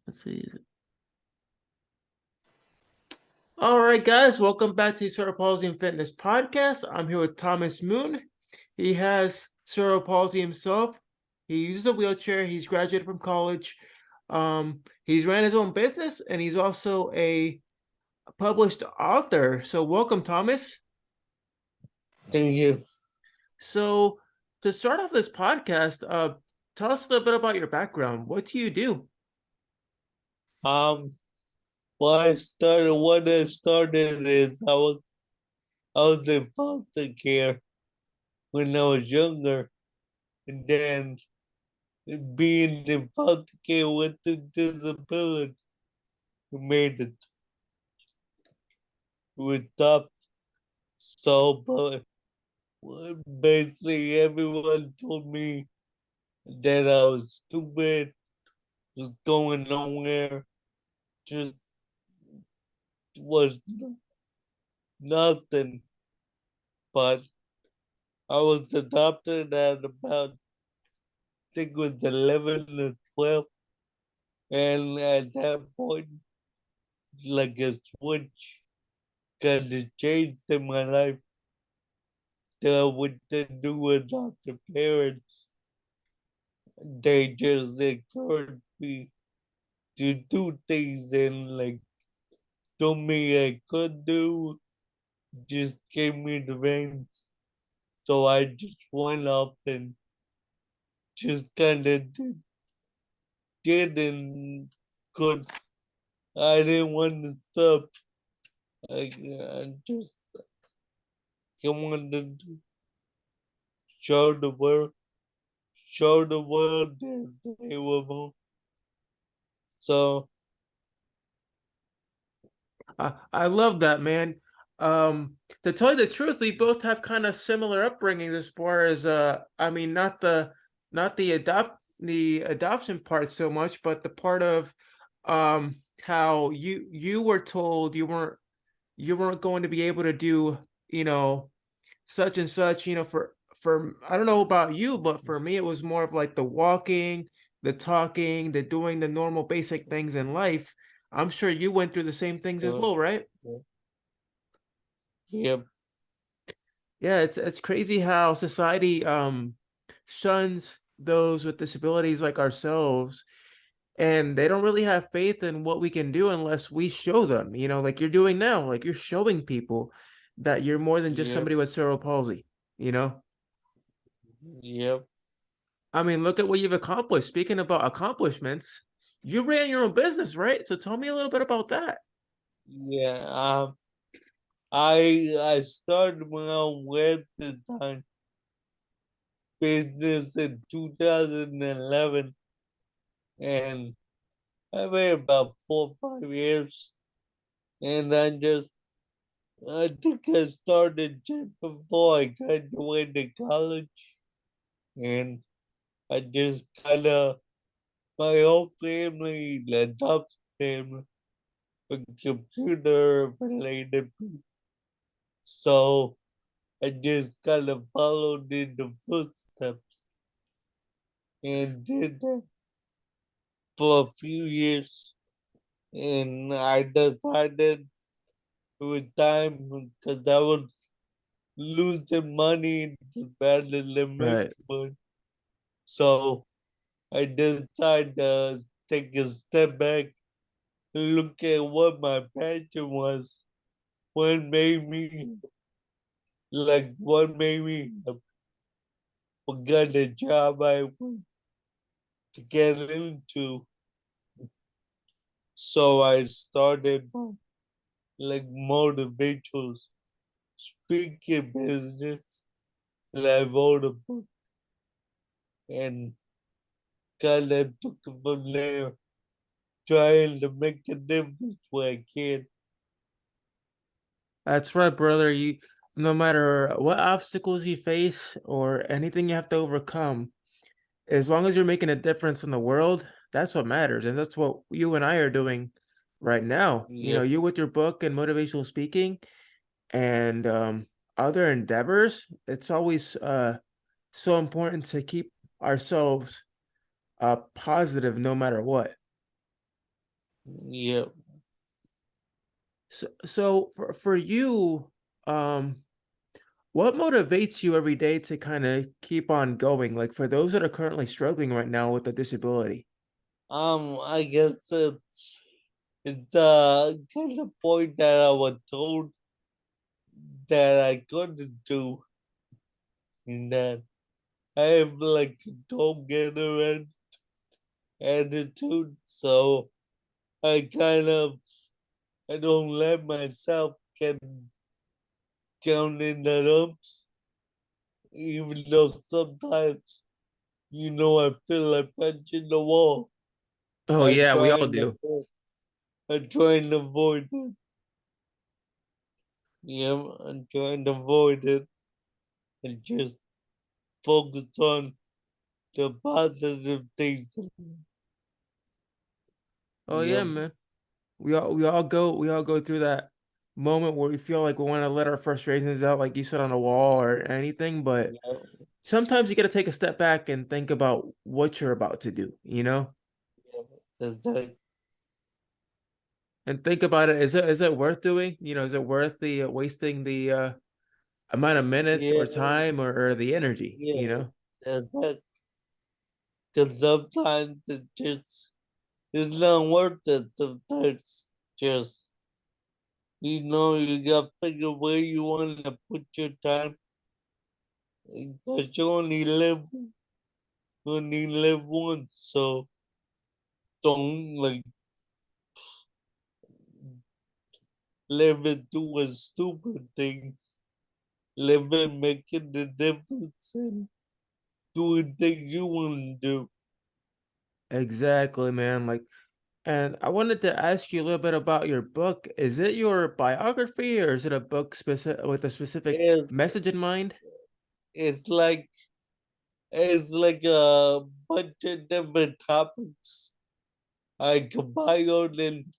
Let's see. All right, guys, welcome back to the Cerebral Palsy and Fitness Podcast. I'm here with Thomas Moon. He has cerebral palsy himself. He uses a wheelchair. He's graduated from college. He's ran his own business, and he's also a published author. So welcome, Thomas. Thank you. So to start off this podcast, tell us a little bit about your background. What do you do? Um, what I started is I was in foster care when I was younger, and then being in foster care with the disability made it was tough. So, but basically everyone told me that I was stupid, was going nowhere, just was nothing. But I was adopted at about, I think it was 11 or 12. And at that point, like a switch kind of changed in my life. What to do with the parents, they just encouraged me to do things and like told me I could do, just gave me the reins. So I just went up and just kind of did and could. I didn't want to stop. I just wanted to show the world, show the world that they were wrong. So I love that, man. To tell you the truth, we both have kind of similar upbringings as far as I mean, not the adoption part so much, but the part of how you were told you weren't going to be able to do, you know, such and such, for I don't know about you, but for me it was more of like the walking, the talking, the doing the normal basic things in life. I'm sure you went through the same things as uh, well, right? yep, Yeah, it's crazy how society shuns those with disabilities like ourselves, and they don't really have faith in what we can do unless we show them, like you're doing now, like you're showing people that you're more than just yep, somebody with cerebral palsy, you know? yep, I mean, look at what you've accomplished. Speaking about accomplishments, you ran your own business, right? So tell me a little bit about that. yeah. I started my own web design business in 2011, and I made about 4 or 5 years, and I think I started just before I graduated college, and I just kind of my whole family, the adopted family, a computer related, so I just kind of followed in the footsteps and did that for a few years. And I decided it was time because I was losing money rather than Right. making money. So I decided to take a step back and look at what my passion was, what made me what made me forget the job I want to get into. So I started my motivational speaking business, and I wrote a book and kind of took it from there, trying to make a difference where I can. That's right, brother. No matter what obstacles you face or anything you have to overcome, as long as you're making a difference in the world, that's what matters. And that's what you and I are doing right now. Yep, You with your book and motivational speaking and other endeavors, it's always so important to keep ourselves positive no matter what. Yeah. So for you, um, what motivates you every day to kind of keep on going? Like for those that are currently struggling right now with a disability. I guess it's kind of point that I was told that I couldn't do, in that I have like a go-getter attitude, so I kind of I don't let myself get down in the dumps, even though sometimes I feel like punching the wall. Oh I yeah, we try all and do. avoid, I try and avoid it. Yeah, I'm trying to avoid it and just focus on the positive things. Oh yeah, Yep, man. We all go through that moment where we feel like we want to let our frustrations out, like you said, on a wall or anything. But yep, sometimes you got to take a step back and think about what you're about to do, yep. That's that. and think about it. Is it worth doing? Is it worth the wasting the amount of minutes Yeah, or time or the energy? yeah. That's that. Because sometimes it's not worth it. Sometimes just you got to figure where you want to put your time. Because you only live once, so don't like live it doing stupid things. Live it making the difference and doing things you want to do. Exactly, man. And I wanted to ask you a little bit about your book. Is it your biography or is it a book specific with a specific It's message in mind? it's like it's like a bunch of different topics I compiled into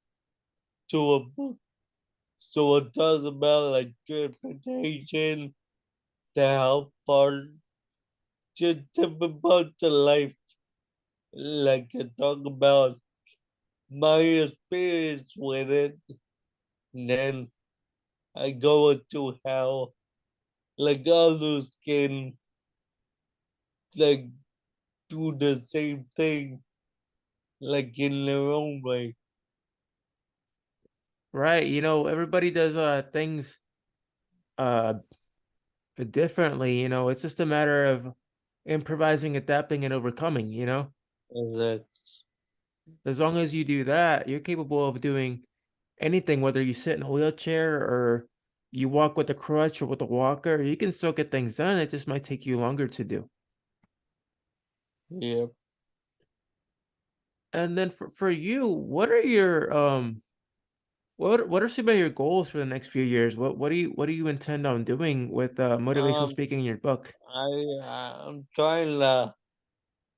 a book. So it talks about like transportation, the health part, just different parts of life. Like I talk about my experience with it, and then I go into how like others can like do the same thing like in their own way. Right. Everybody does things uh differently, it's just a matter of improvising, adapting, and overcoming. Exactly. As long as you do that, you're capable of doing anything, whether you sit in a wheelchair or you walk with a crutch or with a walker, you can still get things done. It just might take you longer to do. Yeah. And then for you, what are some of your goals for the next few years? What do you intend on doing with motivational Um speaking in your book? I'm trying to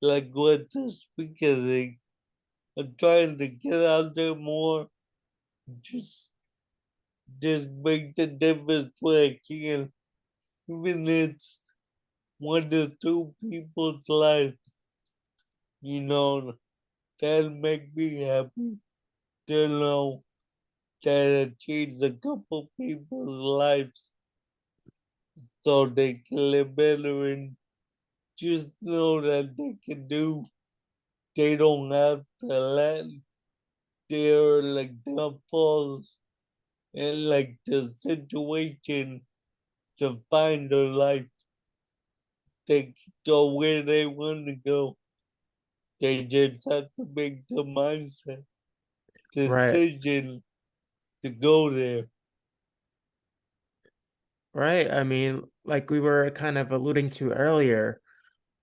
like with the speaker thing. I'm trying to get out there more. Just just make the difference where I can. Even if it's one or two people's lives, you know, that'll make me happy to know that I changed a couple people's lives so they can live better, and just know that they can do. They don't have to let their like downfalls and like the situation to find their life. They can go where they want to go. They just have to make the mindset Right. decision to go there. Right. I mean, like we were kind of alluding to earlier,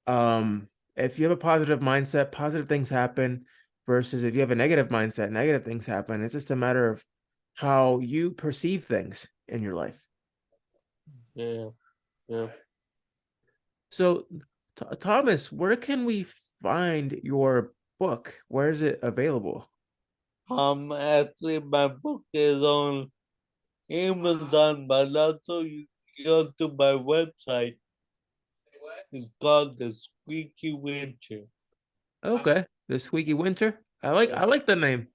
um, if you have a positive mindset, positive things happen, versus if you have a negative mindset, negative things happen. It's just a matter of how you perceive things in your life. Yeah, yeah. So, Thomas, where can we find your book? Where is it available? Actually, my book is on Amazon, but also you can go to my website. It's called The Squeaky Witcher. Okay, The Squeaky Winter. I like Yeah, I like the name.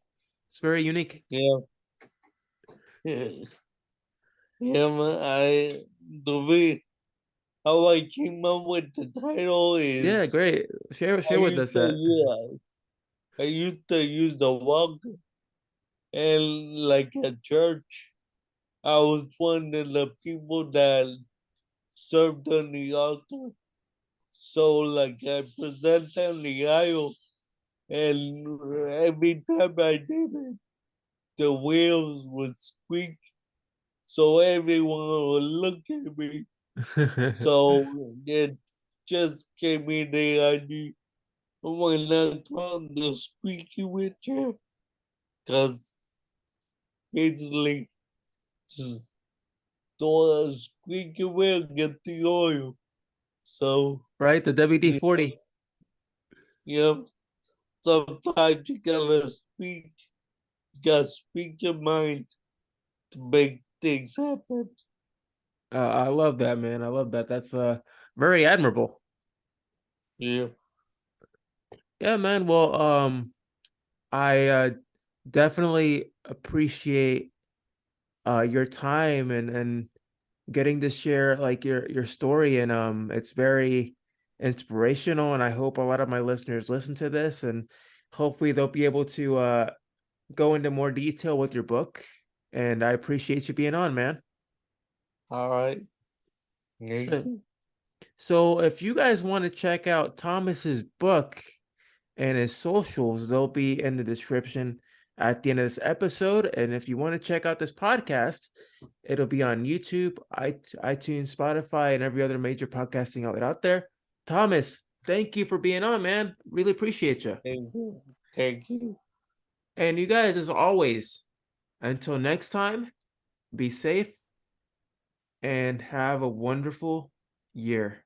It's very unique. Yeah. Yeah, man. The way how I came up with the title Yeah, is great. I Share with used us to that. I used to use the walk and like at church. I was one of the people that served on the altar. So like I present on the aisle and every time I did it, the wheels would squeak. So everyone would look at me. So it just gave me the idea. Why not call the squeaky witcher? Because basically, just throw a squeaky wheel, get the oil. So, Right, the you WD-40. know, sometimes you gotta speak your mind to make things happen. I love that, man. I love that. That's very admirable. Yeah. Yeah, man. Well, I definitely appreciate your time and getting to share like your story, and it's very inspirational, and I hope a lot of my listeners listen to this, and hopefully they'll be able to go into more detail with your book. And I appreciate you being on, man. All right. Thank So you. so if you guys want to check out Thomas's book and his socials, they'll be in the description at the end of this episode. And if you want to check out this podcast, it'll be on YouTube, iTunes, Spotify, and every other major podcasting outlet out there. Thomas, thank you for being on, man. Really appreciate you. Thank you. Thank you. And you guys, as always, until next time, be safe and have a wonderful year.